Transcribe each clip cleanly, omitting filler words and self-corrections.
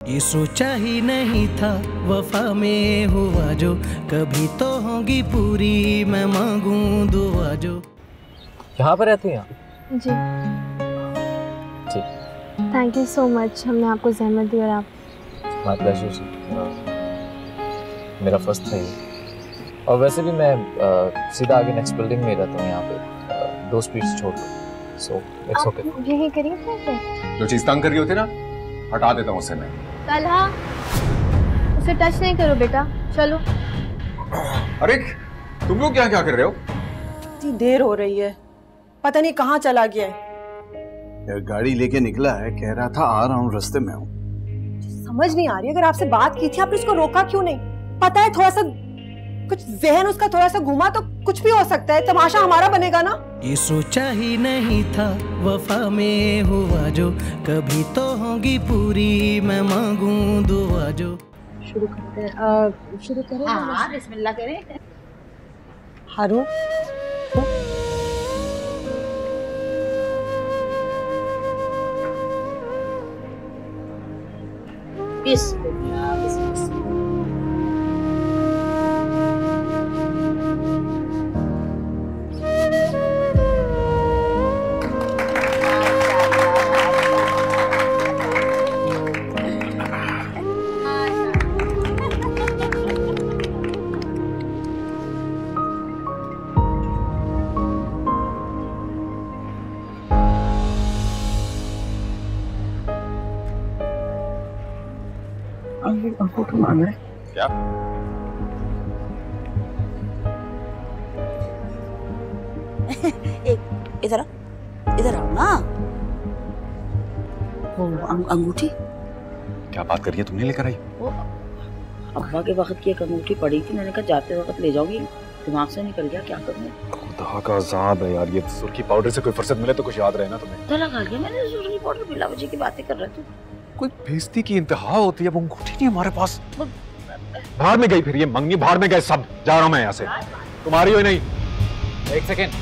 ये सोचा ही नहीं था वफा में हुआ जो, कभी तो होगी पूरी मैं मांगूं दुआ जो। यहाँ पर रहती हैं आप? जी जी। थैंक यू सो मच, हमने आपको जहमत दी और आप। माय प्लेजर जी। मेरा फर्स्ट था ये। और वैसे भी मैं सीधा आगे नेक्स्ट बिल्डिंग में रहता हूँ, यहाँ पे 2 स्ट्रीट्स छोड़ कर। So it's okay. यही करिए फिर। जो चीज तंग कर रही होती ना, हटा देता हूँ उससे मैं। तलहा, उसे टच नहीं करो बेटा, चलो। अरे तुम लोग क्या क्या कर रहे हो? इतनी देर हो रही है, पता नहीं कहाँ चला गया है। यार गाड़ी लेके निकला है, कह रहा था आ रहा हूँ, रास्ते में हूँ। समझ नहीं आ रही, अगर आपसे बात की थी आपने उसको रोका क्यों नहीं? पता है थोड़ा सा कुछ जहन उसका थोड़ा सा घुमा तो कुछ भी हो सकता है, तमाशा हमारा बनेगा ना। ये सोचा ही नहीं था वफा में हुआ जो, कभी तो होगी पूरी मैं मांगूं दुआ जो। शुरू करते हैं, शुरू करें? हाँ, बिस्मिल्लाह करें। हारू, बिस्मिल्लाह बिस्मिल्लाह। फोटो मांग रहे क्या? इधर आओ ना। वो अंगूठी क्या बात कर रही है, तुमने लेकर आई? वो अब्बा के वक्त की एक अंगूठी पड़ी थी, मैंने कहा जाते वक्त ले जाओगी, दिमाग से निकल गया, क्या करूँ? खुदा का अज़ाब है यार, ये सुर्खी पाउडर से कोई फुर्सत मिले तो कुछ याद रहे ना तुम्हें। तो लगा लिया मैंने सुर्खी पाउडर, बिला वजह की बातें कर रहे थे। कोई बेइज्जती की इंतहा होती है, वो अंगूठी नहीं हमारे पास। बाहर में गई, फिर ये मंगनी बाहर में गए सब। जा रहा हूं मैं यहाँ से, तुम्हारी हो नहीं। एक सेकेंड,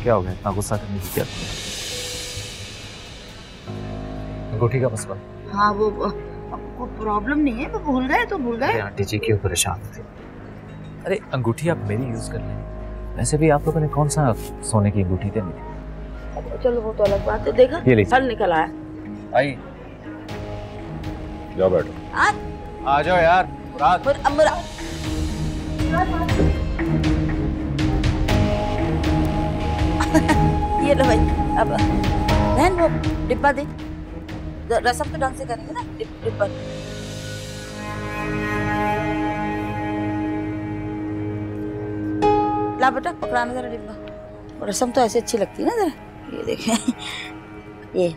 क्या हो गया? इतना गुस्सा करने की क्या? अंगूठी का मसला? हाँ वो प्रॉब्लम नहीं है, वो भूल गए तो भूल गए। आंटी जी क्यों परेशान थे? अरे अंगूठी आप मेरी यूज कर लें। वैसे भी आप लोगों ने कौन सा सोने की अंगूठी देनी थी? चलो वो तो अलग बात है। देखा फल निकल आया। आई जाओ बैठो। आ जाओ यार। मुराद ये लो भाई, अब बहन वो डिब्बा दे, रसम तो ढंग से करेंगे ना। डिब्बा ला बेटा, पकड़ाना जरा डिब्बा। रसम तो ऐसे अच्छी लगती है ना जरा। ये देखें, ये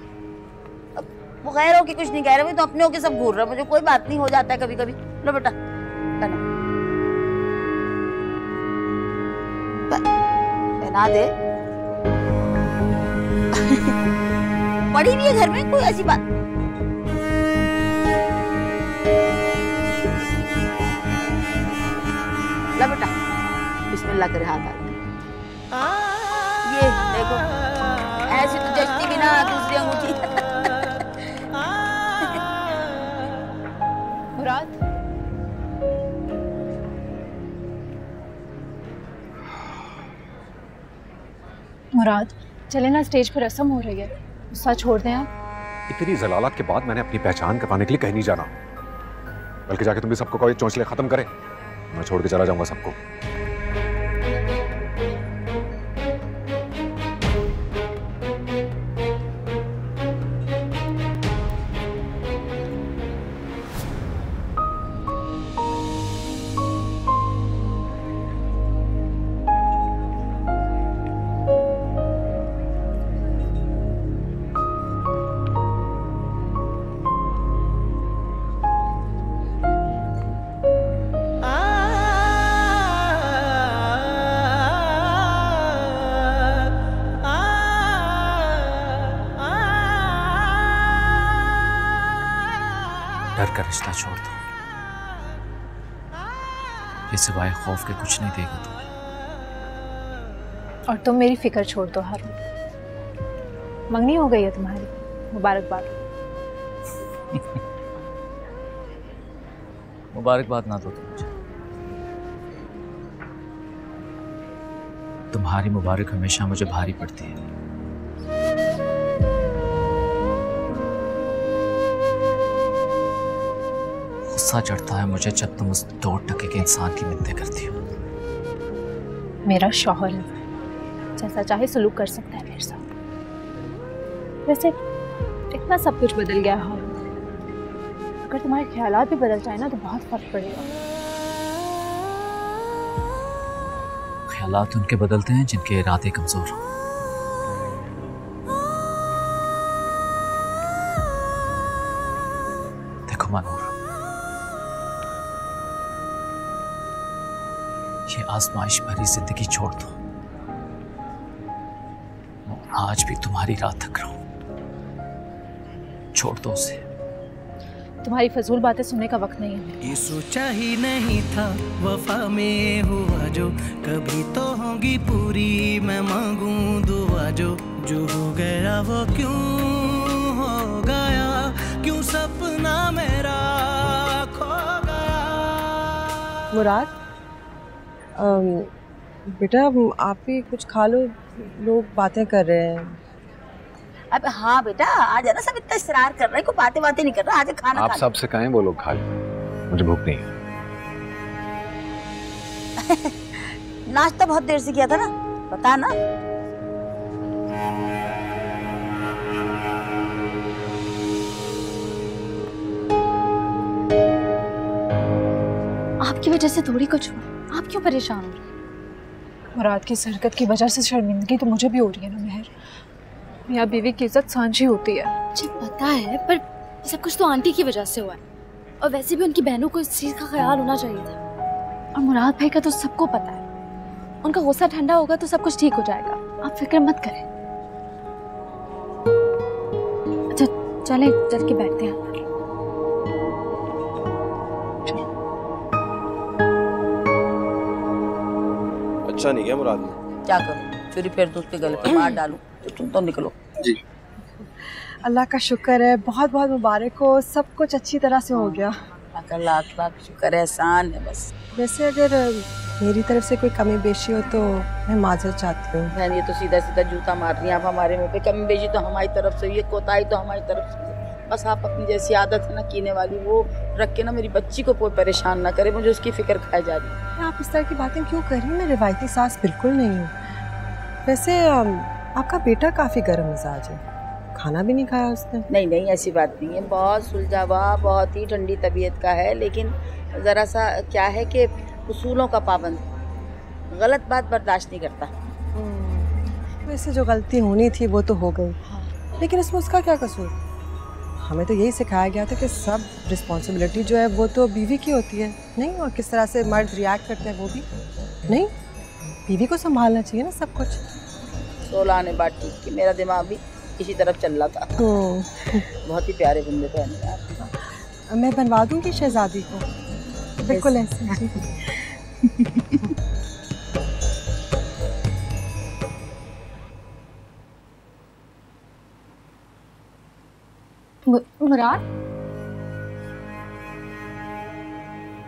अब वो गैरों की कुछ नहीं कह रहे, तो अपने हो के सब घूर रहे। मुझे कोई बात नहीं, हो जाता है कभी कभी। लो बेटा पहना दे। पड़ी भी है घर में, कोई ऐसी बात। ला बेटा, बिस्मिल्लाह करे, हाथ आ। ये देखो, ऐसी तो जचती भी ना दूसरी अंगूठी। मुराद, मुराद चले ना, स्टेज पर रस्म हो रही है, गुस्सा छोड़ दें आप। इतनी जलालत के बाद मैंने अपनी पहचान करवाने के लिए कहीं नहीं जाना, बल्कि जाके तुम भी सबको कोई चौंचले खत्म करे। मैं छोड़ के चला जाऊंगा सबको। डर का रिश्ता छोड़ दो, ये सिवाय खौफ के कुछ नहीं देगा तुम्हें। और तुम मेरी फिक्र छोड़ दो हारून, मंगनी हो गई है तुम्हारी, मुबारकबाद। मुबारकबाद ना दो तुम मुझे। तुम्हारी मुबारक हमेशा मुझे भारी पड़ती है। गुस्सा चढ़ता है मुझे जब तुम उस 2% के इंसान की मिन्नतें करती हो। मेरा शौहर है, जैसा चाहे सलूक कर सकता है मेरे साथ। वैसे इतना सब कुछ बदल गया है, अगर तुम्हारे ख्यालात भी बदल जाए ना तो बहुत फर्क पड़ेगा। ख्यालात उनके बदलते हैं जिनके इरादे कमजोर हो। देखो मनोर, ये आजमाइश भरी जिंदगी छोड़ दो। आज भी तुम्हारी राह तक रहूं, छोड़ दो उसे। तुम्हारी फजूल बातें सुनने का वक्त नहीं है। ये सोचा ही नहीं था वफा में हुआ जो, कभी तो होगी पूरी मैं मांगूं दुआ जो हो गया वो क्यों हो गया, क्यों सपना मेरा खो गया। मुराद, बेटा आप भी कुछ खा लो, लोग बातें कर रहे हैं। अब हाँ बेटा आ जाना, सब इतना इसरार कर रहे हैं, कोई बातें नहीं कर रहा, आज खाना आप सबसे कहें वो लोग खा लें, मुझे भूख नहीं है। नाश्ता बहुत देर से किया था ना, पता ना। आपकी वजह से थोड़ी कुछ हुआ, आप क्यों परेशान हो रहे हैं? मुराद की इस हरकत की वजह से शर्मिंदगी तो मुझे भी हो रही है ना मेहर। मियाँ बीवी की इज्जत सांझी होती है। मुझे पता है, पर सब कुछ तो आंटी की वजह से हुआ है, और वैसे भी उनकी बहनों को इस चीज का ख्याल होना चाहिए था। और मुराद भाई का तो सबको पता है, उनका गुस्सा ठंडा होगा तो सब कुछ ठीक हो जाएगा, आप फिक्र मत करें। अच्छा चलें, चल के बैठते हैं। अच्छा नहीं है मुराद में। क्या करूं, चोरी फिर दूध पे गले पे मार डालूं, तो तुम तो निकलो। जी अल्लाह का शुक्र है, बहुत बहुत मुबारक हो, सब कुछ अच्छी तरह से हो गया। लाख लाख शुक्र है, एहसान है बस। वैसे अगर मेरी तरफ से कोई कमी बेशी हो तो मैं माजरत चाहती हूँ। बहन ये तो सीधा सीधा जूता मार रही हैं आप हमारे मुंह पे। कमी बेशी तो हमारी तरफ से, ये कोताही तो हमारी तरफ से। बस आप अपनी जैसी आदत है ना कीने वाली, वो रख के ना मेरी बच्ची को कोई परेशान ना करे, मुझे उसकी फिक्र खाई जा रही है। आप इस तरह की बातें क्यों कर रही हैं? मैं रिवायती सास बिल्कुल नहीं हूँ। वैसे आपका बेटा काफी गर्म मिजाज है, खाना भी नहीं खाया उसने। नहीं नहीं ऐसी बात नहीं है, बहुत सुलझा हुआ, बहुत ही ठंडी तबीयत का है, लेकिन ज़रा सा क्या है कि उसूलों का पाबंद, गलत बात बर्दाश्त नहीं करता। वैसे जो गलती होनी थी वो तो हो गई, लेकिन इसमें उसका क्या कसूर? हमें तो यही सिखाया गया था कि सब रिस्पॉन्सिबिलिटी जो है वो तो बीवी की होती है, नहीं? और किस तरह से मर्द रिएक्ट करते हैं वो भी नहीं, बीवी को संभालना चाहिए ना सब कुछ। 16 आने बात ठीक कि मेरा दिमाग भी इसी तरफ चल रहा था। बहुत ही प्यारे बंदे थे यार। मैं बनवा दूंगी शहजादी को, बिल्कुल ऐसे। मुराद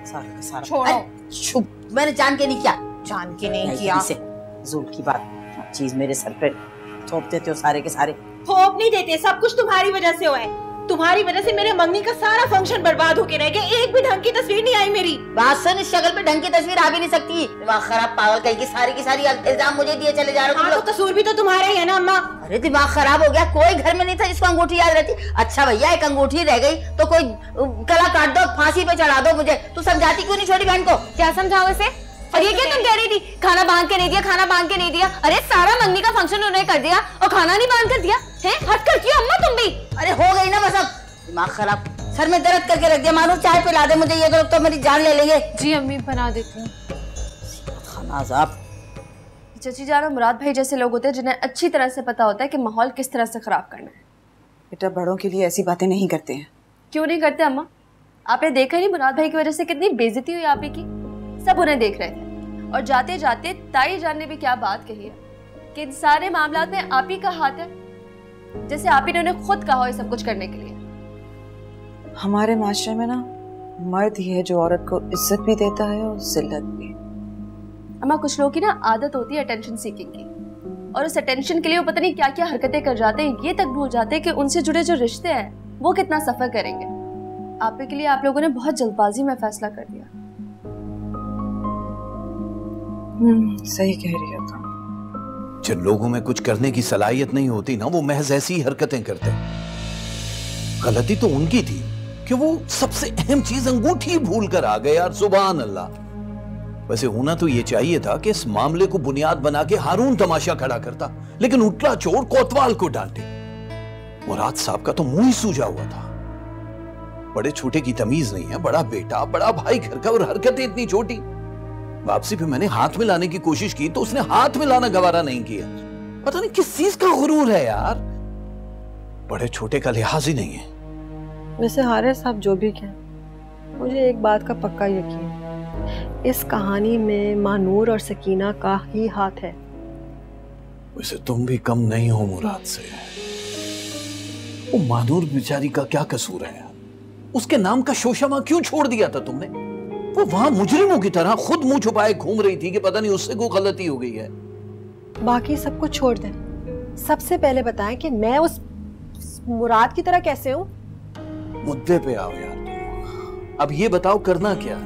सारा छोड़ो। शुभ, मैंने जान के नहीं किया। जान के नहीं किया। ज़ूल की बात चीज मेरे सर पे थोप देते हो सारे के सारे। थोप नहीं देते, सब कुछ तुम्हारी वजह से हुआ है। तुम्हारी वजह से मेरे मंगनी का सारा फंक्शन बर्बाद होके रह गया, एक भी ढंग की तस्वीर नहीं आई मेरी। बात सुन, इस शक्ल पे ढंग की तस्वीर आ भी नहीं सकती। दिमाग खराब पागल कहीं की सारी इल्जाम मुझे दिए चले जा रहे हो। तो कसूर भी तो तुम्हारा ही है ना अम्मा। अरे दिमाग खराब हो गया, कोई घर में नहीं था जिसको अंगूठी याद रहती। अच्छा भैया एक अंगूठी रह गई तो कोई गला काट दो, फांसी पे चढ़ा दो मुझे। तू समझाती क्यों नहीं छोटी बहन को? क्या समझाओ इसे? और ये क्या तुम कह रही थी, खाना बांध के नहीं दिया, खाना बांध के नहीं दिया? अरे सारा मंगनी का फंक्शन उन्होंने कर दिया और खाना नहीं बांध कर दिया है? हद करती हो अम्मा तुम भी। अरे हो गई ना बस, अब दिमाग खराब, सर में दर्द करके रख दिया। मानो चाय पिला दे मुझे, ये लोग तो मेरी जान ले लेंगे। जी अम्मी बना देती हूँ। चाची जानो, मुराद भाई जैसे लोग होते हैं जिन्हें अच्छी तरह से पता होता है कि माहौल किस तरह से खराब करना है। बेटा बड़ों के लिए ऐसी बातें नहीं करते हैं। क्यों नहीं करते अम्मा? आपने देखा नहीं मुराद भाई की वजह से कितनी बेइज्जती हुई आप ही की? सब उन्हें देख रहे थे, और जाते जाते ताई जान ने भी क्या बात कही है कि इन सारे मामलात में आप ही का हाथ है, जैसे आप ही ने उन्हें खुद कहा हो ये सब कुछ करने के लिए। हमारे माशरे में ना मर्द ही है जो औरत को इज्जत भी देता है और जिल्लत भी। अम्मा, कुछ लोगों की ना आदत होती है अटेंशन सीकिंग की, और उस अटेंशन के लिए वो पता नहीं क्या क्या हरकतें कर जाते हैं, ये तक भूल जाते हैं कि उनसे जुड़े जो रिश्ते हैं वो कितना सफर करेंगे। आप के लिए आप लोगों ने बहुत जल्दबाजी में फैसला कर दिया। सही कह रही हो तुम। जिन लोगों में कुछ करने की सलाहियत नहीं होती ना, वो महज ऐसी ही हरकतें करते हैं। गलती तो उनकी थी कि वो सबसे अहम चीज अंगूठी भूल कर आ गए यार, सुभान अल्लाह। वैसे होना तो ये चाहिए था कि इस मामले को बुनियाद बना के हारून तमाशा खड़ा करता, लेकिन उठला चोर कोतवाल को डांटे। मुराद साहब का तो मुंह ही सूजा हुआ था। बड़े छोटे की तमीज नहीं है, बड़ा बेटा बड़ा भाई घर का, और हरकतें इतनी छोटी। वापसी पे मैंने हाथ मिलाने की कोशिश की तो उसने हाथ मिलाना गवारा नहीं किया। पता नहीं किस चीज का गुरूर है यार, बड़े छोटे का लिहाज ही नहीं है। वैसे हारिस साहब जो भी कहें, मुझे एक बात का पक्का यकीन, इस कहानी में मानूर और सकीना का ही हाथ है। वैसे तुम भी कम नहीं हो मुराद से। वो मानूर बेचारी का क्या कसूर है यार? उसके नाम का शोशमा क्यों छोड़ दिया था तुमने? वो वहां मुजरिमों की तरह खुद मुंह छुपाए घूम रही थी कि पता नहीं उससे कोई गलती हो गई है। बाकी सब कुछ छोड़ दें, सबसे पहले बताएं कि मैं उस मुराद की तरह कैसे हूं? मुद्दे पे आओ यार तुम। अब ये बताओ करना क्या?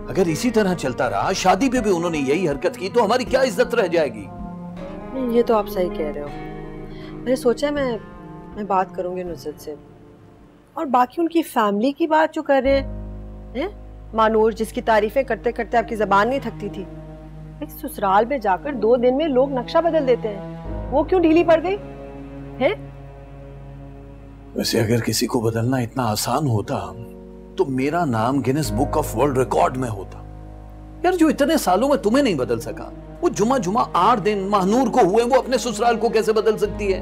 अगर इसी तरह चलता रहा, शादी पे भी उन्होंने यही हरकत की, तो हमारी क्या इज्जत रह जाएगी? ये तो आप सही कह रहे हो। मैंने सोचा मैं बात करूंगी नुसरत से, और बाकी उनकी फैमिली की बात जो कर रहे हैं, मानूर जिसकी तारीफें करते करते आपकी जबान नहीं थकती थी, इस ससुराल में जाकर 2 दिन में लोग नक्शा बदल देते हैं, वो क्यों ढीली पड़ गई है? वैसे अगर किसी को बदलना इतना आसान होता तो मेरा नाम Guinness book of world record में होता। यार जो इतने सालों में तुम्हें नहीं बदल सका, वो जुमा 8 दिन महानूर को हुए, वो अपने ससुराल को कैसे बदल सकती है?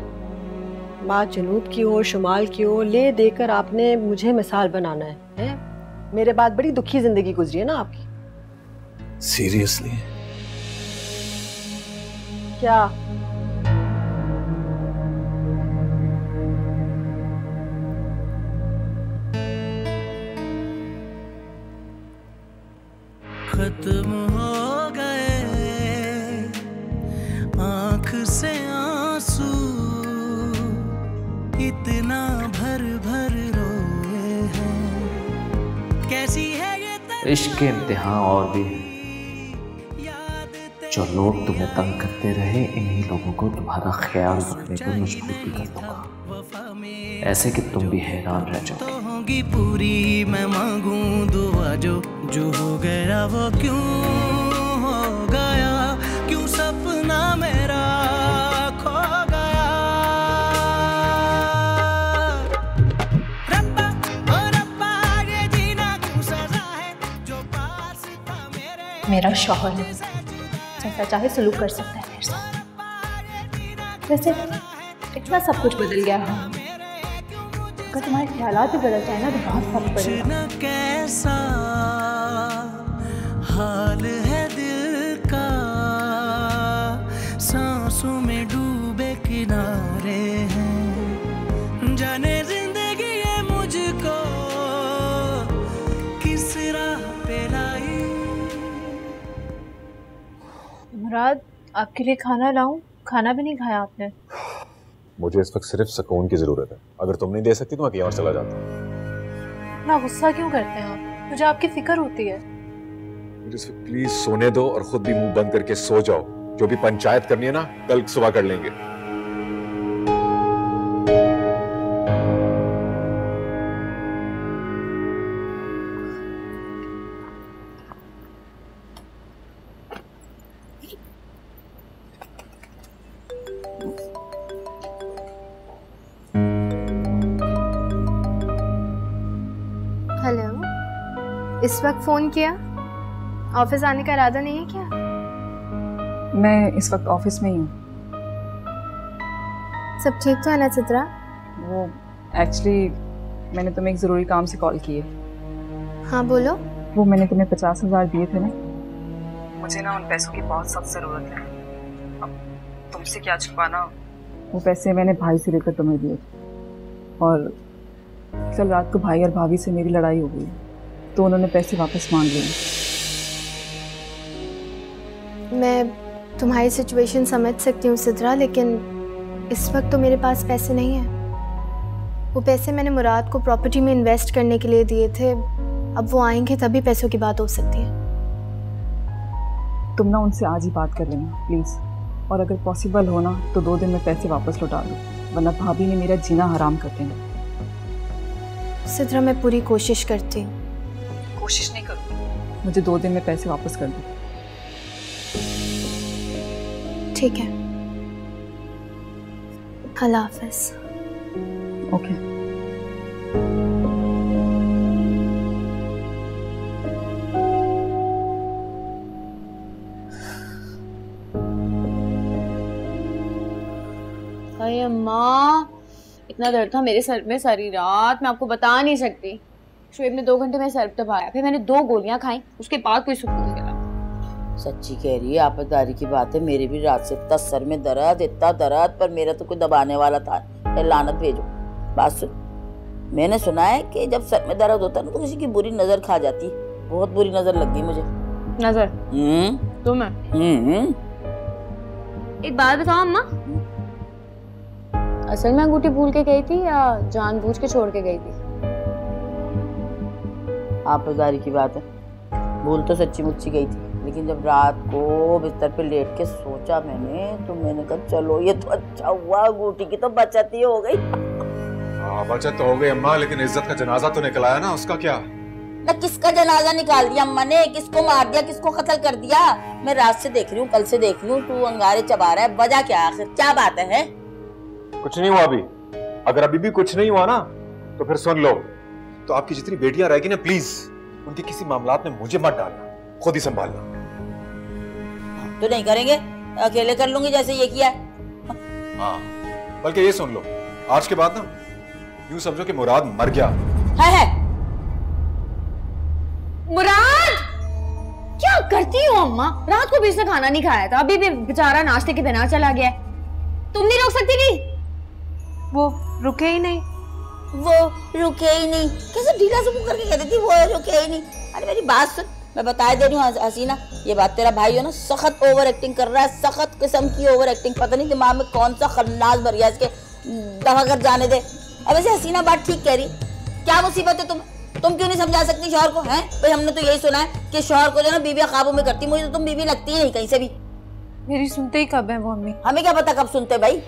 बात जनूब की हो शुमाल की हो, ले देकर आपने मुझे मिसाल बनाना है? मेरे बाद बड़ी दुखी जिंदगी गुजरी है ना आपकी। सीरियसली? क्या? खत्म हो गए आंख से आंसू, इतना भर भर रोए हैं। कैसी है ये इश्क के इम्तिहान और भी है। जो लोग तुम्हें तंग करते रहे, इन्हीं लोगों को तुम्हारा ख्याल रखने को मजबूर भी कर दूंगा, ऐसे कि तुम भी हैरान रह जाओगे। होगी पूरी मैं मांगूं दुआ, जो हो गया वो क्यों हो गया, क्यों सपना मेरा खो गया। रब्बा ओ रब्बा ये जीना क्यों सजा है, जो पास था मेरा शौहर है, जैसा चाहे सलूक कर सकता है मेरे साथ। वैसे इतना सब कुछ बदल गया है, अगर तुम्हारे ख्यालात भी बदल जाए ना तो बहुत फर्क पड़ेगा। कैसा हाल है दिल का, सांसों में डूबे किनारे हैं, जाने जिंदगी ये मुझको किस राह पे लाई। मुराद, आपके लिए खाना लाऊं? खाना भी नहीं खाया आपने। मुझे इस वक्त सिर्फ सुकून की जरूरत है, अगर तुम नहीं दे सकती तो मैं कहीं और चला जाता हूँ। ना गुस्सा क्यों करते हैं आप? मुझे आपकी फिक्र होती है। मुझे इस वक्त प्लीज सोने दो और खुद भी मुंह बंद करके सो जाओ। जो भी पंचायत करनी है ना, कल सुबह कर लेंगे। इस वक्त फोन किया? ऑफिस आने का इरादा नहीं है क्या? मैं इस वक्त ऑफिस में ही हूँ। सब ठीक तो है ना चित्रा? वो एक्चुअली मैंने तुम्हें एक ज़रूरी काम से कॉल की है। हाँ बोलो। वो मैंने तुम्हें 50,000 दिए थे ना, मुझे ना उन पैसों की बहुत सख्त ज़रूरत है। अब तुमसे क्या छुपाना, वो पैसे मैंने भाई से लेकर तुम्हें दिए, और कल रात को भाई और भाभी से मेरी लड़ाई हो गई तो उन्होंने पैसे वापस मांग लिए। मैं तुम्हारी सिचुएशन समझ सकती हूँ सिद्रा, लेकिन इस वक्त तो मेरे पास पैसे नहीं हैं। वो पैसे मैंने मुराद को प्रॉपर्टी में इन्वेस्ट करने के लिए दिए थे। अब वो आएंगे तभी पैसों की बात हो सकती है। तुम ना उनसे आज ही बात कर लेना प्लीज़, और अगर पॉसिबल हो ना तो 2 दिन में पैसे वापस लौटा दो, वरना भाभी ने मेरा जीना हराम कर देना। सिद्रा मैं पूरी कोशिश करती हूँ। कोशिश नहीं करूँगी, मुझे 2 दिन में पैसे वापस कर दो। ठीक है, अल्लाह हाफ़िज़। ओके। अरे अम्मा, इतना दर्द था मेरे सर में सारी रात, मैं आपको बता नहीं सकती। शोएब ने 2 घंटे में सर दबाया, फिर मैंने 2 गोलियां खाई, उसके बाद कोई सुकून नहीं मिला। सच्ची कह रही है, आपदारी की बात है। मेरे भी रात से इतना सर में दर्द, इतना दर्द, पर मेरा तो कोई दबाने वाला था। लानत भेजो। बात सुन, मैंने सुना है कि जब सर में दर्द होता है ना तो किसी की बुरी नजर खा जाती है। बहुत बुरी नजर लग गई मुझे। नजर? तुम्हें? एक बात बताओ अम्मा, असल में अंगूठी भूल के गई थी या जानबूझ के छोड़ के गई थी? आपदारी की बात है, भूल तो सच्ची मुच्ची गई थी, लेकिन जब रात को बिस्तर पे लेट के सोचा मैंने, तो मैंने कहा चलो ये तो अच्छा हुआ, अंगूठी की तो बचत ही हो गई। हाँ बचत तो हो गई अम्मा, लेकिन इज्जत का जनाजा तो निकल आया ना, उसका क्या? ना किसका जनाजा निकाल दिया अम्मा ने? किसको मार दिया, किसको कत्ल कर दिया? मैं रात से देख रही हूँ, कल से देख रही हूँ, तू अंगारे चबा रहा है। वजह क्या आखिर, क्या बात है? कुछ नहीं हुआ अभी। अगर अभी भी कुछ नहीं हुआ ना तो फिर सुन लो, तो आपकी जितनी बेटियां रहेगी ना, प्लीज उनके किसी मामलात में मुझे मत डालना, खुद ही संभालना। तो नहीं करेंगे, अकेले कर लूंगी जैसे ये किया। हाँ, बल्कि ये सुन लो, आज के बाद ना यूं समझो कि मुराद मर गया है। मुराद क्या करती हो अम्मा? रात को भी उसने खाना नहीं खाया था, अभी भी बेचारा नाश्ते के बिना चला गया। तुम नहीं रोक सकती थी? वो रुके ही नहीं। वो रुके ही नहीं? कैसे ढीला से मुंह करके कहती थी वो रुके ही नहीं? अरे मेरी बात सुन, मैं बता दे रही हूँ हसीना, ये बात तेरा भाई हो ना, सख्त ओवर एक्टिंग कर रहा है, सख्त किस्म की ओवर एक्टिंग। पता नहीं दिमाग में कौन सा खन्नास भर गया इसके, दफा कर जाने दे। अब ऐसे हसीना बात ठीक कह रही, क्या मुसीबत है तुम क्यों नहीं समझा सकती शौहर को? हैं भाई, हमने तो यही सुना है कि शौहर को जो ना बीवियां काबू में करती, मुझे तो तुम बीवी लगती ही नहीं कहीं से भी। मेरी सुनते ही कब है वो अम्मी? हमें क्या पता कब सुनते भाई।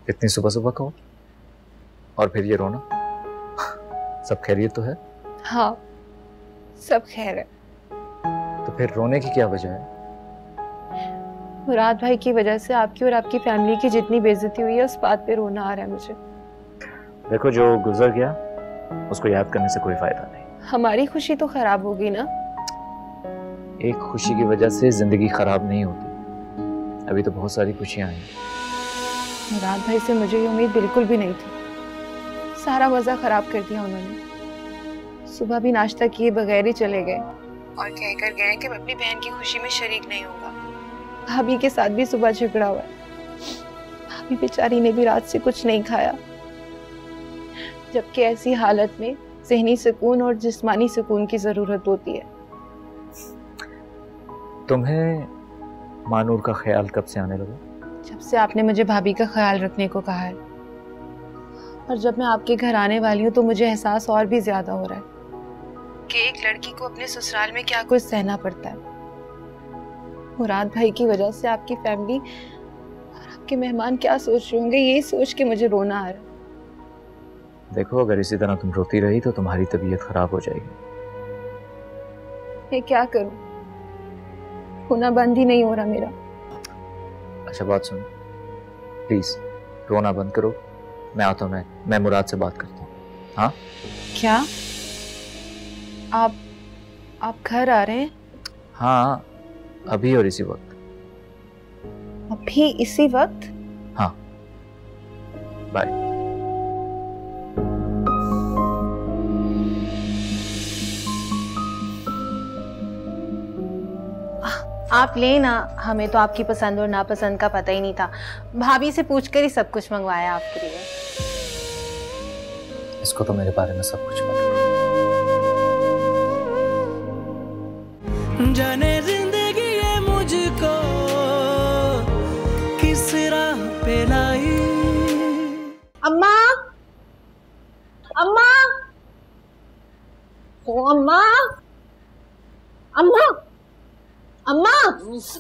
इतनी सुबह सुबह कहो और फिर ये रोना, सब खैरियत तो है? हाँ सब खैर है। तो फिर रोने की क्या वजह है? मुराद भाई की वजह से आपकी और आपकी फैमिली की जितनी बेइज्जती हुई है, उस बात पे रोना आ रहा है मुझे। देखो, जो गुजर गया उसको याद करने से कोई फायदा नहीं। हमारी खुशी तो खराब होगी ना। एक खुशी की वजह से जिंदगी खराब नहीं होती, अभी तो बहुत सारी खुशियां आई। मुराद भाई से मुझे ये उम्मीद बिल्कुल भी नहीं थी, सारा मजा खराब कर दिया उन्होंने। सुबह भी नाश्ता किए बगैर ही चले गए और कहकर गए कि मैं अपनी बहन की खुशी में शरीक नहीं होगा। भाभी के साथ भी सुबह झगड़ा हुआ, भाभी बेचारी ने भी रात से कुछ नहीं खाया, जबकि ऐसी हालत में ज़हनी सुकून और जिस्मानी सुकून की जरूरत होती है। तुम्हें मानूर का ख्याल कब से आने लगा? जब से आपने मुझे भाभी का ख्याल रखने को कहा है, और जब मैं आपके घर आने वाली हूँ तो मुझे एहसास और भी ज्यादा हो रहा है कि एक लड़की को अपने ससुराल में क्या कुछ सहना पड़ता है। मुराद भाई की वजह से आपकी फैमिली और आपके मेहमान क्या सोच रहे होंगे, यही सोच के मुझे रोना आ रहा है। देखो, अगर इसी तरह तुम रोती रही तो तुम्हारी तबीयत खराब हो जाएगी। मैं क्या करूं, रोना बंद ही नहीं हो रहा मेरा। अच्छा बात सुनो, प्लीज रोना बंद करो, मैं आता हूँ, मैं मुराद से बात करता हूँ। हाँ क्या आप घर आ रहे हैं? हाँ, अभी और इसी वक्त। अभी इसी वक्त? हाँ, बाय। आप लेना, हमें तो आपकी पसंद और नापसंद का पता ही नहीं था। भाभी से पूछकर ही सब कुछ मंगवाया आपके लिए। इसको तो मेरे बारे में सब कुछ पता है। जाने जिंदगी ये मुझको किस राह पे लाई। अम्मा, अम्मा, ओ अम्मा, अम्मा, अम्मा,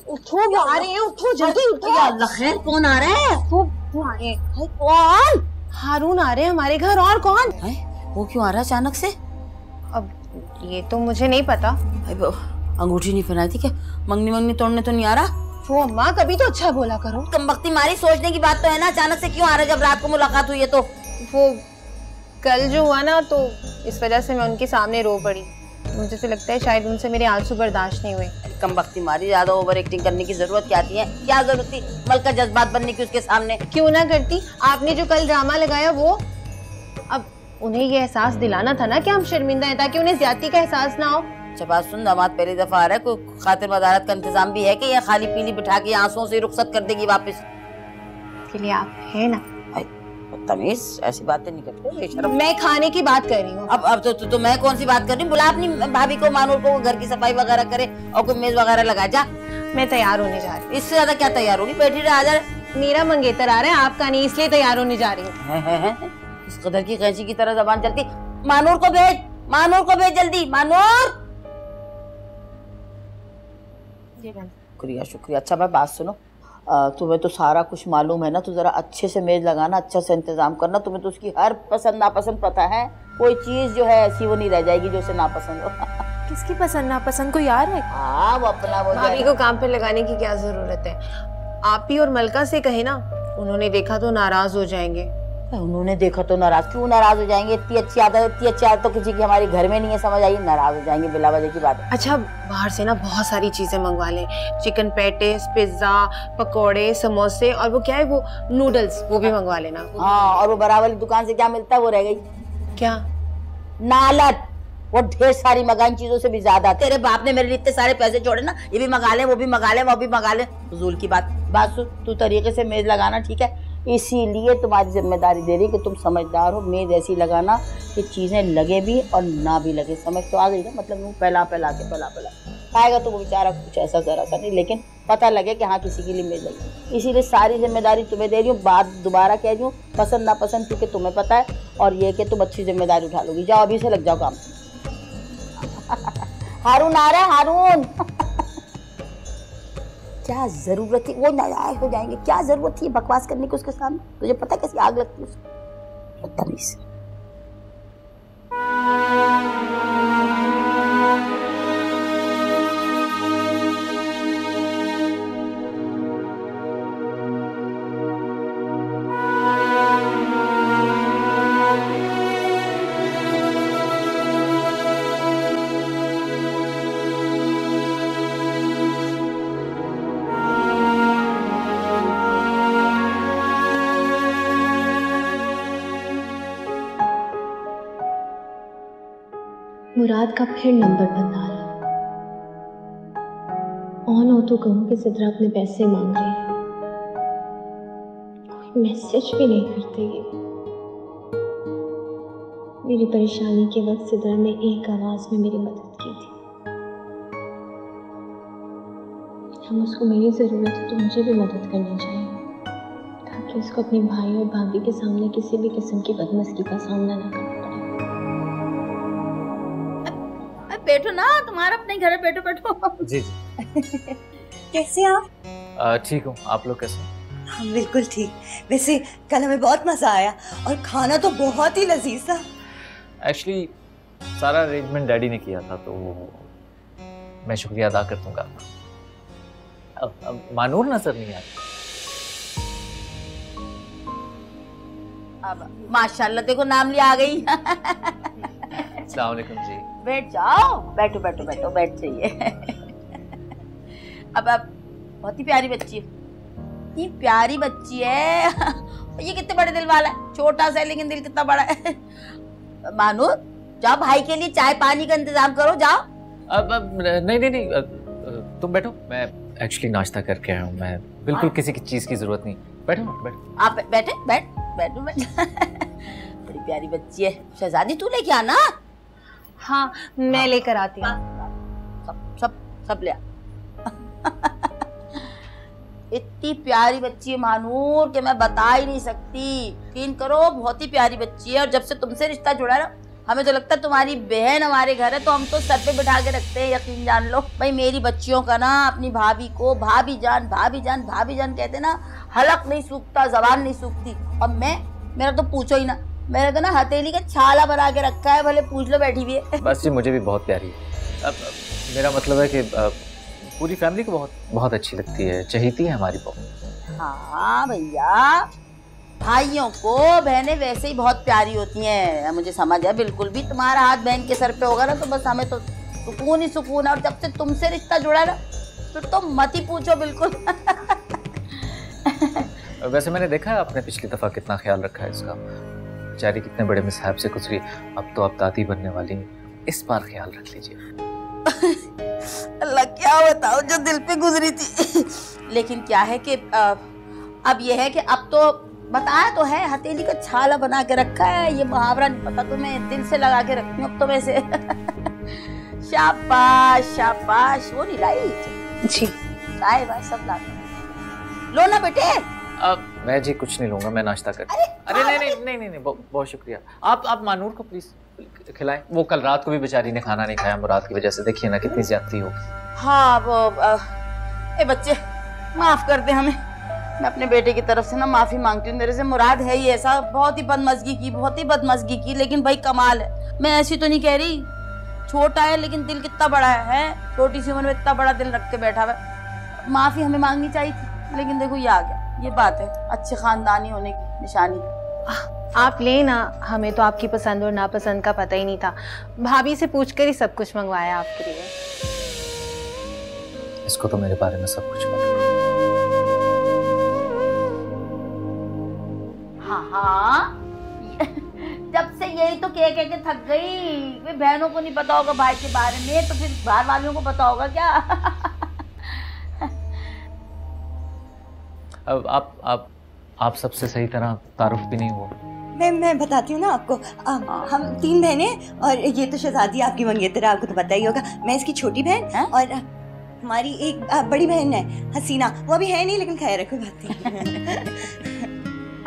उठो, वो आ रहे हैं, उठो जल्दी उठो। अल्लाह खैर, कौन आ रहा है? वो आ रहे हैं। कौन? हारून आ रहे हैं हमारे घर। और कौन? वो क्यों आ रहा है अचानक से? अब ये तो मुझे नहीं पता। अंगूठी नहीं पहनाई थी क्या? मंगनी तोड़ने तो नहीं आ रहा? वो अम्मा, कभी तो अच्छा बोला करो। कमबख्ती मारी, सोचने की बात तो है ना। अचानक से क्यों आ रहा है? जब रात को मुलाकात हुई है तो वो कल जो हुआ ना, तो इस वजह से मैं उनके सामने रो पड़ी। मुझे तो लगता है शायद उनसे मेरे आंसू बर्दाश्त नहीं हुए। कमबख्ती मारी, ज्यादा ओवर एक्टिंग करने की जरूरत क्या थी? क्या जरूरत थी मलका जज्बात बनने की उसके सामने? क्यों ना करती? आपने जो कल ड्रामा लगाया वो, अब उन्हें ये एहसास दिलाना था ना कि हम शर्मिंदा हैं, ताकि उन्हें ज्यादती का एहसास ना हो। अच्छा बात सुन, दामाद पहली दफा आ रहा है, कोई खातिर मदारत का इंतजाम भी है कि ये खाली पीली बिठा के आंसुओं से रुखसत कर देगी वापस? के लिए आप है ना। तमीज, ऐसी बातें नहीं करते बेशर्म। मैं खाने की बात कर रही हूँ। अब तो मैं कौन सी बात कर रही हूँ? बुला अपनी भाभी को, मानूर को, घर की सफाई वगैरह करे और कोई मेज वगैरह लगा। जा, मैं तैयार होने जा रही हूँ। इससे ज्यादा क्या तैयार होगी? बैठी रहा, आ जा। मेरा मंगेतर आ रहा है, आपका नहीं, इसलिए तैयार होने जा रही हूँ। इस कदर की कैंची की तरह जबान चलती। मानूर को भेज, मानूर को भेज जल्दी, मानूर। शुक्रिया शुक्रिया। अच्छा भाई बात सुनो, तुम्हें तो सारा कुछ मालूम है ना, तो जरा अच्छे से मेज लगाना, अच्छा से इंतजाम करना। तुम्हें तो उसकी हर पसंद नापसंद पता है। कोई चीज जो है ऐसी वो नहीं रह जाएगी जो उसे नापसंद हो। किसकी पसंद नापसंद को यार है? हाँ, वो अपना वो भाभी को काम पे लगाने की क्या जरूरत है? आप ही और मलका से कहे ना, उन्होंने देखा तो नाराज हो जाएंगे। उन्होंने देखा तो नाराज क्यों नाराज हो जाएंगे? इतनी अच्छी आदत तो किसी की हमारी घर में नहीं है, समझ आई? नाराज हो जाएंगे बिला वजह की बात है। अच्छा, बाहर से ना बहुत सारी चीजें मंगवा लें, चिकन पैटिस, पिज्जा, पकोड़े, समोसे, और वो क्या है वो नूडल्स, वो भी मंगवा लेना। हाँ, और वो बराबर वाली दुकान से क्या मिलता है वो रह गई। क्या? नालत। वो ढेर सारी मंगाई चीजों से भी ज्यादा। तेरे बाप ने मेरे लिए इतने सारे पैसे छोड़े ना, ये भी मंगा ले, वो भी मंगा ले, वो भी मंगा ले। फजूल की बात सुन, तू तरीके से मेज लगाना, ठीक है? इसीलिए तुम्हारी जिम्मेदारी दे रही कि तुम समझदार हो। मेज ऐसी लगाना कि चीजें लगे भी और ना भी लगे। समझ तो आ गई ना? मतलब मुंह फैला खाएगा तो वो बेचारा कुछ ऐसा जरा सा नहीं, लेकिन पता लगे कि हाँ किसी के लिए मेज लगी। इसीलिए सारी जिम्मेदारी तुम्हें दे रही हूँ। बात दोबारा कह रही हूँ, पसंद नापसंद क्योंकि तुम्हें पता है, और ये कि तुम अच्छी जिम्मेदारी उठा लोगी। जाओ अभी से लग जाओ काम। हारून आ रहा है, हारून। क्या जरूरत थी? वो नाराज हो जाएंगे। क्या जरूरत थी बकवास करने की उसके सामने? तुझे पता कैसी आग लगती है उसको? बदतमीज। मुराद का फिर नंबर बता रहा। ऑन हो तो कहूँ कि सिद्रा अपने पैसे मांग रही है। कोई मैसेज भी नहीं करते ये। मेरी परेशानी के वक्त सिद्रा ने एक आवाज में मेरी मदद की थी। हम उसको मेरी जरूरत है तो मुझे भी मदद करनी चाहिए, ताकि उसको अपने भाई और भाभी के सामने किसी भी किस्म की बदमस्ती का सामना ना करना। बैठो ना, तुम्हारा अपने घर है, बैठो। जी। कैसे आप? ठीक हूँ, आप लोग कैसे? हम बिल्कुल ठीक। वैसे कल हमें बहुत मजा आया और खाना तो बहुत ही लजीज था। एक्चुअली सारा अरेंजमेंट डैडी ने किया था, तो मैं शुक्रिया अदा कर दूंगा। अब मानूर नजर नहीं आती। अब माशाल्लाह देखो नाम लिया आ गई। अस्सलाम वालेकुम जी। बैठ जाओ, बैठो बैठ जाइए। अब बहुत ही प्यारी बच्ची है, इतनी प्यारी बच्ची है। ये कितने बड़े दिल वाला है, छोटा सा लेकिन दिल कितना बड़ा है। मानो जाओ भाई के लिए चाय पानी का इंतजाम करो, जाओ। अब नहीं, तुम बैठो, मैं एक्चुअली नाश्ता करके आया हूँ। मैं बिल्कुल किसी की चीज की जरूरत नहीं। बैठो बैठो। आप बैठे, बैठो। बड़ी प्यारी बच्ची है। शहजादी तू लेके आना। हाँ मैं लेकर आती हूँ। सब ले आ। इतनी प्यारी बच्ची है मानूर कि मैं बता ही नहीं सकती। यकीन करो बहुत ही प्यारी बच्ची है। और जब से तुमसे रिश्ता जुड़ा ना, हमें तो लगता है तुम्हारी बहन हमारे घर है, तो हम तो सर पे बिठा के रखते हैं। यकीन जान लो भाई, मेरी बच्चियों का ना अपनी भाभी को भाभी जान कहते ना, हलक नहीं सूखता, जबान नहीं सूखती। और मेरा तो पूछो ही ना, मैंने तो ना हथेली का छाला बना के रखा है, भले पूछ लो बैठी हुई है। बस जी मुझे भी बहुत प्यारी है। अब मेरा मतलब है कि पूरी फैमिली को बहुत अच्छी लगती है, चहेती है हमारी बहू। हाँ भैया, भाइयों को बहनें वैसे ही बहुत प्यारी होती हैं, मुझे समझ है बिल्कुल भी। तुम्हारा हाथ बहन के सर पे होगा ना तो बस हमें तो सुकून ही सुकून है। और जब से तुमसे रिश्ता जुड़ा ना तो मत ही पूछो बिल्कुल। वैसे मैंने देखा है आपने पिछली दफा कितना ख्याल रखा है इसका। बेचारी कितने बड़े मिसहैब से गुजरी, अब तो आप दादी बनने वाली हैं। इस बार ख्याल रख लीजिए। अल्लाह क्या बताओ जो दिल पे गुजरी थी। लेकिन क्या है कि अब ये है कि अब तो बताया तो है, हथेली का छाला बना के रखा है। ये मुहावरा नहीं पता तो मैं दिल से लगा के रखती हूँ अब तो वैसे। शाबाश। वो नहीं लाई जी, चाय भाई सब ला लो ना बेटे। अब मैं जी कुछ नहीं लूंगा, मैं नाश्ता कर। अरे नहीं, बहुत शुक्रिया। आप मानूर को प्लीज खिलाएं। वो कल रात को भी बेचारी ने खाना नहीं खाया मुराद की वजह से। देखिए ना कितनी ज्यादती हो। हाँ वो बच्चे माफ कर दे हमें। मैं अपने बेटे की तरफ से ना माफी मांगती हूँ। मेरे से मुराद है ही ऐसा, बहुत ही बदमज़गी की। लेकिन भाई कमाल है, मैं ऐसी तो नहीं कह रही। छोटा है लेकिन दिल कितना बड़ा है। छोटी सी उम्र में इतना बड़ा दिल रख के बैठा हुआ। माफी हमें मांगनी चाहिए थी, लेकिन देखो ये आ गया। ये बात है अच्छे खानदानी होने की निशानी। आप ले ना, हमें तो आपकी पसंद और नापसंद का पता ही नहीं था। भाभी से पूछकर ही सब कुछ मंगवाया आपके लिए। इसको तो मेरे बारे में सब कुछ पता है। हाँ जब से यही तो कह के थक गई। वे बहनों को नहीं पता होगा भाई के बारे में, तो फिर बाहर वालों को पता होगा क्या? अब आप सबसे सही तरह तारुफ भी नहीं हुआ। मैं बताती हूँ ना आपको। हम 3 बहनें और ये तो शहजादी आपकी मंगेतर है, आपको तो पता ही होगा। मैं इसकी छोटी बहन और हमारी एक बड़ी बहन है हसीना। वो अभी है नहीं लेकिन खैर है, कोई बात नहीं।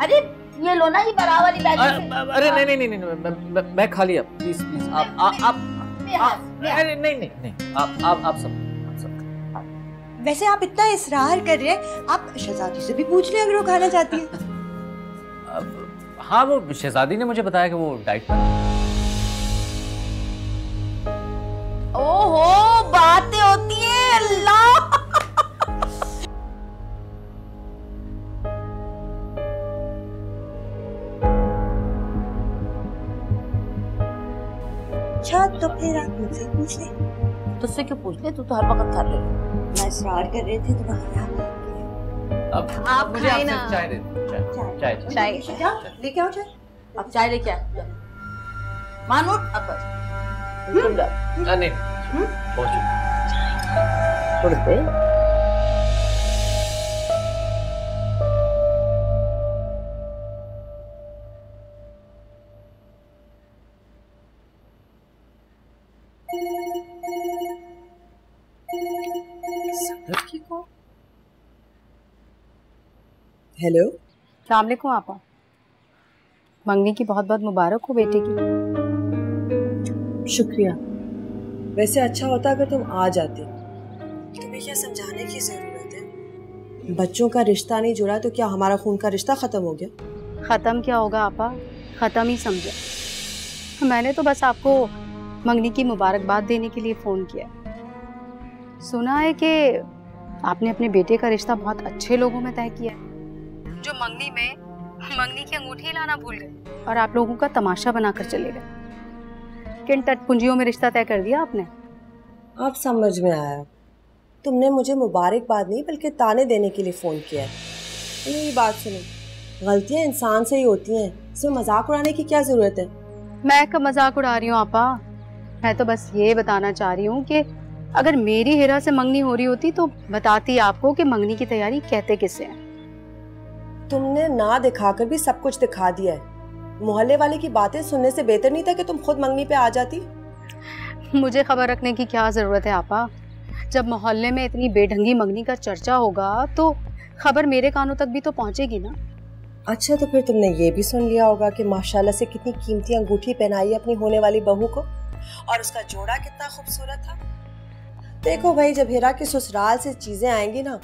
अरे ये लो ना, ये बराबर वाली बैग। अरे नहीं, मैं खा लिया। प्लीज आप नहीं आप सब। वैसे आप इतना इसरार कर रहे हैं, आप शहजादी से भी पूछ लें अगर वो खाना चाहती है। हाँ वो शहजादी ने मुझे बताया कि वो डाइट पर। ओहो बातें होती है अल्लाह। अच्छा तो फिर आप मुझसे पूछ ले। तुझसे क्यों पूछ ले, तू तो हर वक्त खाते हो। मैं इसरार कर रहे थे तो अब आप मुझे खाए ना। चाय दे। चाय लेके आओ चाय। अब चाय लेके आ मानूर। अब तुम जाओ। नहीं बहुत छोड़ दे। हेलो, अस्सलाम वालेकुम आपा। मंगनी की बहुत बहुत मुबारक हो बेटे की। शुक्रिया। वैसे अच्छा होता अगर तुम आ जाते। तुम्हें क्या समझाने की जरूरत है? बच्चों का रिश्ता नहीं जुड़ा तो क्या हमारा खून का रिश्ता खत्म हो गया? ख़त्म क्या होगा आपा, ख़त्म ही समझो। मैंने तो बस आपको मंगनी की मुबारकबाद देने के लिए फ़ोन किया। सुना है कि आपने अपने बेटे का रिश्ता बहुत अच्छे लोगों में तय किया, जो मंगनी की अंगूठी लाना भूल गए और आप लोगों का तमाशा बनाकर चले गए। किन टटपुंजियों में रिश्ता तय कर दिया आपने? अब समझ में आया। तुमने मुझे मुबारकबाद नहीं बल्कि ताने देने के लिए फ़ोन किया है। मेरी बात सुनो, गलतियाँ इंसान से ही होती हैं, इसमें मजाक उड़ाने की क्या ज़रूरत है? मैं कब मजाक उड़ा रही हूँ आपा। मैं तो बस ये बताना चाह रही हूँ कि अगर मेरी हीरा से मंगनी हो रही होती तो बताती आपको कि मंगनी की तैयारी कहते किसे हैं। तुमने ना दिखाकर भी सब कुछ दिखा दिया है। मोहल्ले वाले की बातें सुनने से बेहतर नहीं था कि तुम खुद मंगनी पे आ जाती? मुझे खबर रखने की क्या जरूरत है आपा? जब मोहल्ले में इतनी बेढंगी मंगनी का चर्चा होगा तो खबर मेरे कानों तक भी तो पहुंचेगी ना। अच्छा, तो फिर तुमने ये भी सुन लिया होगा कि माशाल्लाह से कितनी कीमती अंगूठी पहनाई अपनी होने वाली बहू को, और उसका जोड़ा कितना खूबसूरत था। देखो भाई, जब हीरा के ससुराल से चीजें आएंगी ना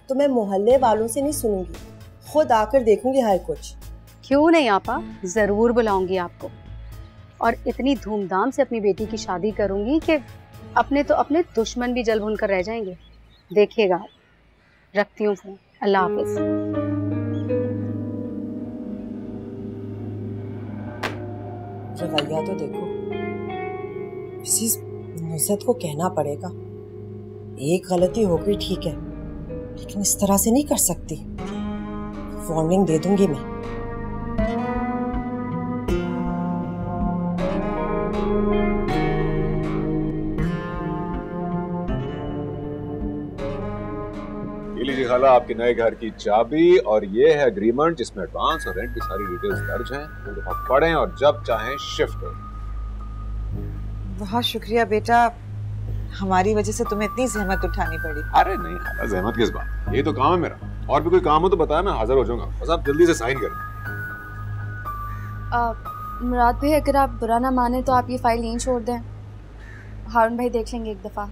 तो मैं मोहल्ले वालों से नहीं सुनूंगी, खुद आकर देखूंगी हर कुछ। क्यों नहीं आपा, जरूर बुलाऊंगी आपको, और इतनी धूमधाम से अपनी बेटी की शादी करूंगी कि अपने तो अपने दुश्मन भी जल भुन कर रह जाएंगे। देखिएगा। रखती हूँ फोन। अल्लाह हाफिज। रवैया तो देखो, मिसेस नुसरत को कहना पड़ेगा। एक गलती हो गई ठीक है, लेकिन इस तरह से नहीं कर सकती। वार्निंग दे दूंगी मैं। ये लीजिए खाला, आपके नए घर की चाबी, और ये है एग्रीमेंट जिसमें एडवांस और रेंट की सारी डिटेल्स दर्ज हैं। तो आप पढ़ें और जब चाहें शिफ्ट करें। बहुत शुक्रिया बेटा, हमारी वजह से तुम्हें इतनी जहमत उठानी पड़ी। अरे नहीं खाला, जहमत किस बात, ये तो काम है मेरा। और भी कोई काम हो तो बताया, मैं हाजिर हो जाऊंगा। बस आप जल्दी से साइन करें। मुराद भाई, अगर आप बुरा ना माने तो आप ये फाइल यहीं छोड़ दें, हारून भाई देख लेंगे एक दफा।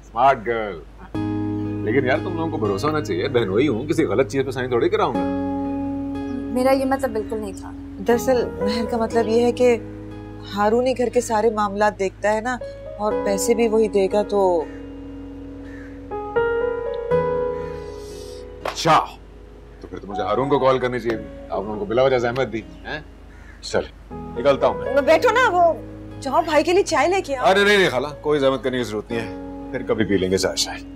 Smart girl. लेकिन यार तुम लोगों को भरोसा होना चाहिए, बहनोई हूँ, किसी गलत चीज पे साइन थोड़ी कराऊंगा। मेरा ये मतलब बिल्कुल नहीं था। दरअसल महर का मतलब ये है कि हारून ही घर के सारे मामलात देखता है ना, और पैसे भी वही देगा। तो अच्छा, तो फिर तो मुझे हारून को कॉल करनी चाहिए। आप लोगों को बिला वजह जहमत दी हैं? चल निकलता हूँ मैं। बैठो ना, वो जाओ भाई के लिए चाय लेके आओ। अरे नहीं खाला, कोई जहमत करने की जरूरत नहीं है, फिर कभी पी लेंगे चाय शायद।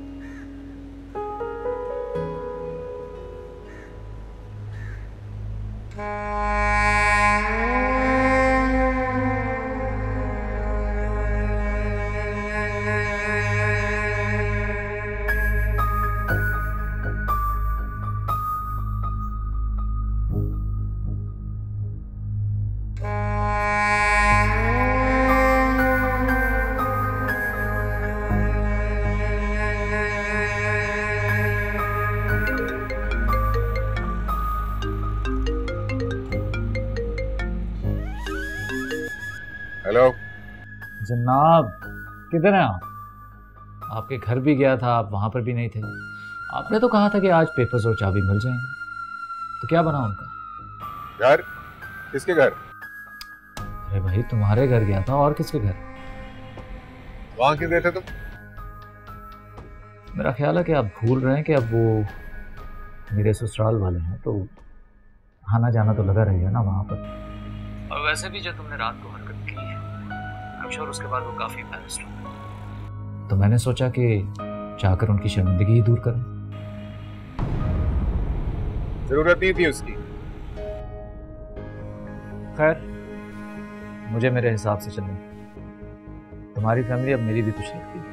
हेलो जनाब, किधर हैं आप? आपके घर भी गया था, आप वहां पर भी नहीं थे। आपने तो कहा था कि आज पेपर्स और चाबी मिल जाएंगे, तो क्या बना उनका? घर? किसके घर? अरे भाई, तुम्हारे घर गया था, और किसके घर? वहां क्यों गए थे तुम? मेरा ख्याल है कि आप भूल रहे हैं कि अब वो मेरे ससुराल वाले हैं, तो आना जाना तो लगा रहेगा ना वहां पर। और वैसे भी जो तुमने रात को हरकत की है, I'm sure उसके बाद वो काफी embarrassed होंगे। तो मैंने सोचा कि जाकर उनकी शर्मिंदगी ही दूर करूं। जरूरत नहीं थी उसकी। खैर, मुझे मेरे हिसाब से चलना। तुम्हारी फैमिली अब मेरी भी कुछ लगती है।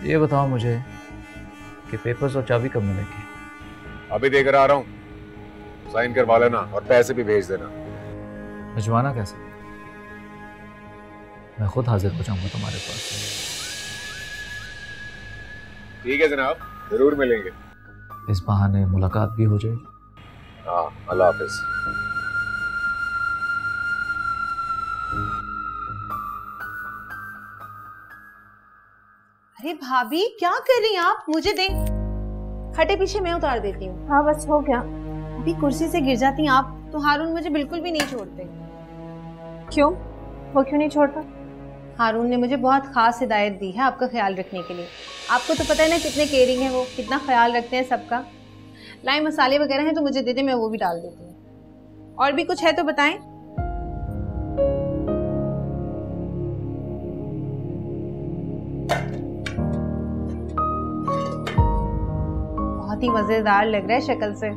ये बताओ मुझे कि पेपर्स और चाबी कब मिलेंगे? अभी देकर आ रहा हूँ, साइन करवा लेना और पैसे भी भेज देना। भिजवाना कैसे? मैं खुद हाजिर हो जाऊंगा तुम्हारे पास। ठीक है जनाब, जरूर मिलेंगे। इस बहाने मुलाकात भी हो जाएगी। हाँ, अल्लाह हाफिज। अरे भाभी, क्या कर रही हैं आप? मुझे दे। खटे पीछे मैं उतार देती हूँ। हाँ बस हो गया। अभी कुर्सी से गिर जाती हैं आप तो हारून मुझे बिल्कुल भी नहीं छोड़ते। क्यों? वो क्यों नहीं छोड़ता? हारून ने मुझे बहुत खास हिदायत दी है आपका ख्याल रखने के लिए। आपको तो पता है ना कितने केयरिंग है वो, कितना ख्याल रखते हैं सबका। लाई मसाले वगैरह हैं तो मुझे दे दे, मैं वो भी डाल देती हूँ। और भी कुछ है तो बताएं। बहुत ही मजेदार लग रहा है शक्ल से।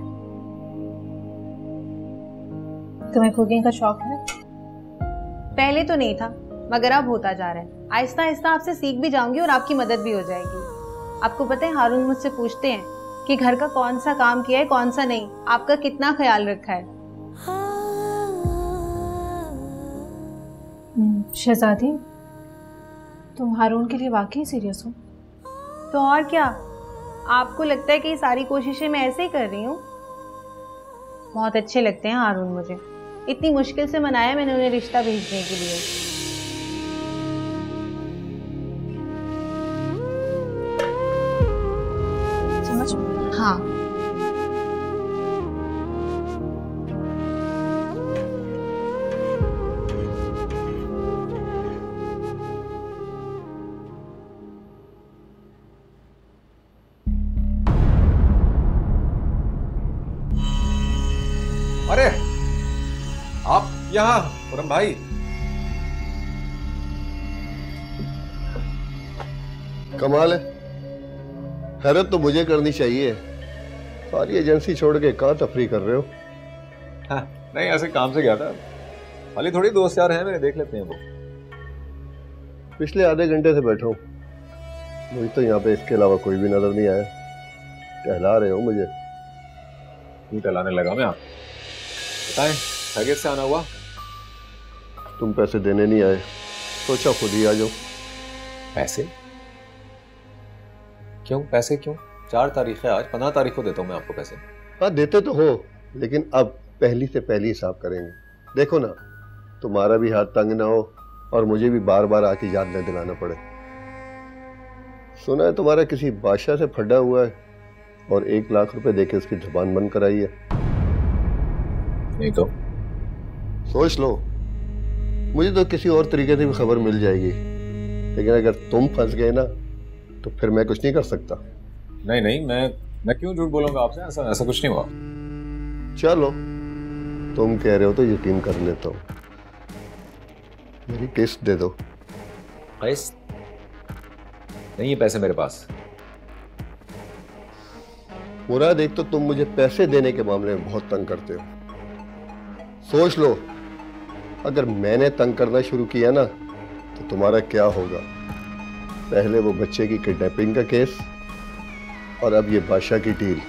तुम्हें कुकिंग का शौक है? पहले तो नहीं था, मगर अब होता जा रहा है। आहिस्ता आहिस्ता आपसे सीख भी जाऊंगी और आपकी मदद भी हो जाएगी। आपको पता है हारून मुझसे पूछते हैं कि घर का कौन सा काम किया है कौन सा नहीं, आपका कितना ख्याल रखा है। शहजादी, तुम हारून के लिए वाकई सीरियस हो? तो और क्या, आपको लगता है कि ये सारी कोशिशें मैं ऐसे ही कर रही हूँ? बहुत अच्छे लगते हैं हारून मुझे, इतनी मुश्किल से मनाया मैंने उन्हें रिश्ता भेजने के लिए। समझ? हाँ। अरे आप यहाँ खुरम भाई। कमाल है, हैरत तो मुझे करनी चाहिए। सारी एजेंसी छोड़ के कहाँ तफरी कर रहे हो? हाँ, नहीं ऐसे काम से गया था, खाली थोड़ी दोस्त यार हैं मेरे, देख लेते हैं वो। पिछले आधे घंटे से बैठा हूँ, मुझे तो यहाँ पे इसके अलावा कोई भी नजर नहीं आया। टहला रहे हो मुझे? क्यों टहलाने लगा मैं? आप बताएं, खैरियत से आना हुआ? तुम पैसे देने नहीं आए, सोचा खुद ही आ जाओ। पैसे? क्यों पैसे क्यों? 4 तारीख है आज, 15 तारीख को देता हूँ मैं आपको पैसे। हाँ देते तो हो, लेकिन अब पहली से पहली हिसाब करेंगे। देखो ना, तुम्हारा भी हाथ तंग ना हो और मुझे भी बार बार आके याद न दिलाना पड़े। सुना है तुम्हारा किसी बादशाह से फटा हुआ है और 1 लाख रुपए देके उसकी जुबान बंद कराई है। नहीं तो सोच लो, मुझे तो किसी और तरीके से भी खबर मिल जाएगी, लेकिन अगर तुम फंस गए ना तो फिर मैं कुछ नहीं कर सकता। नहीं नहीं, मैं क्यों झूठ बोलूंगा आपसे? ऐसा कुछ नहीं हुआ। चलो तुम कह रहे हो तो यकीन कर लेता हूँ। मेरी किस्त दे दो। किस्त नहीं है पैसे मेरे पास। मुराद, एक तो तुम मुझे पैसे देने के मामले में बहुत तंग करते हो। सोच लो, अगर मैंने तंग करना शुरू किया ना तो तुम्हारा क्या होगा। पहले वो बच्चे की किडनैपिंग का केस और अब ये बादशाह की डील।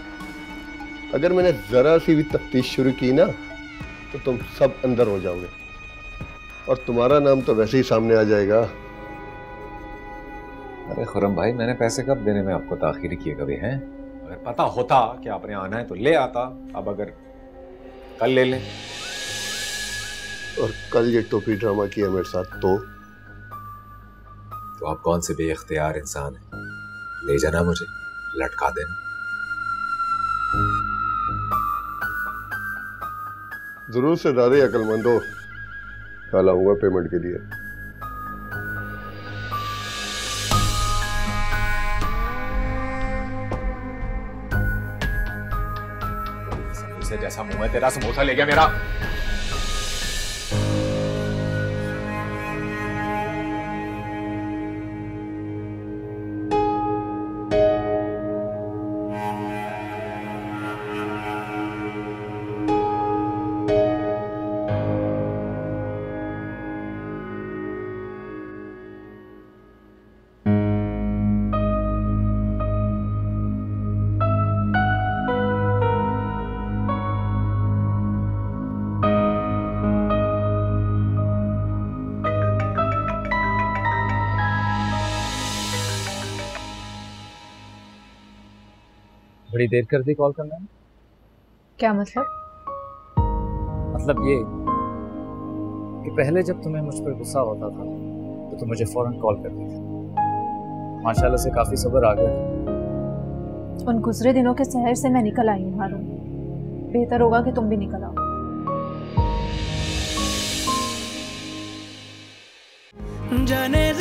अगर मैंने जरा सी भी तफ्तीश शुरू की ना तो तुम सब अंदर हो जाओगे और तुम्हारा नाम तो वैसे ही सामने आ जाएगा। अरे खुरम भाई, मैंने पैसे कब देने में आपको ताखीर किए कभी हैं? अगर पता होता कि आपने आना है तो ले आता। अब अगर कल ले लें और कल ये टोपी ड्रामा किया मेरे साथ तो आप कौन से बेइख्तियार इंसान हैं? ले जाना, मुझे लटका देना। जरूर से दारे अकलमंदो, कल आऊंगा पेमेंट के लिए। समोसे जैसा मुंह है तेरा, समोसा ले गया मेरा। बड़ी देर कर दी कॉल करने में। क्या मतलब? मतलब ये कि पहले जब तुम्हें मुझ पर गुस्सा होता था तो तुम मुझे फौरन कॉल करती थी। माशाल्लाह से काफी सब्र आ गया। उन गुजरे दिनों के शहर से मैं निकल आई हूँ हारून, बेहतर होगा कि तुम भी निकल आओ। जाने